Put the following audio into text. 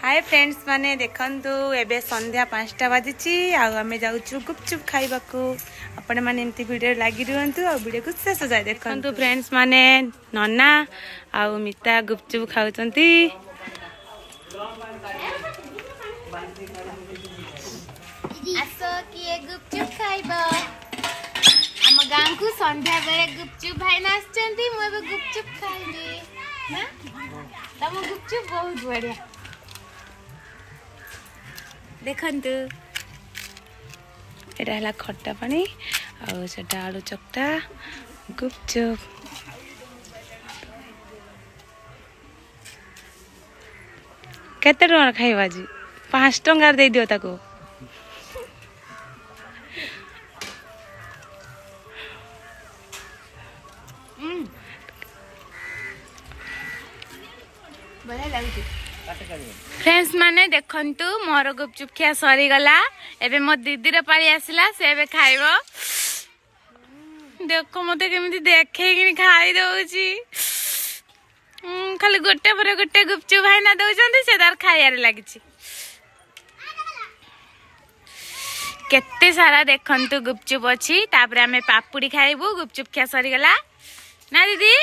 Hi friends माने देखंतु एबे संध्या 5टा बाजिची आमे जाउछु गुपचुप खाइबाकू आपण माने एमती वीडियो लागी रुहंतु आ वीडियो को शेष जाय देखंतु फ्रेंड्स माने नन्ना आ मिता गुपचुप खाउचंती आसो किए गुपचुप खाइबो हम गांव को संध्या बेले गुपचुप भाई नाचचंती मो एबे गुपचुप खाइबे ना तम गुपचुप बहुत बढ़िया देखंतु एटा हला खट्टा पानी आ सेटा आलू चक्टा गुपचुप केते टका खाइबा जी 5 टका दे दियो ताको बढ़िया लागुची फ्रेंड्स माने देखंतु मोर गुपचुप खिया सरी गला एबे मो दीदी पाली आसला से एबे खाइबो देखो मते केमिति देखे कि खाई दउची खाली गोटे पर गोटे गुपचुप भाई ना दउचंती से तार खाइयारे लागिची केते सारा देखंतु गुपचुप अछि तापरे हमें पापुड़ी खाइबू गुपचुप खिया सरी गला ना दीदी।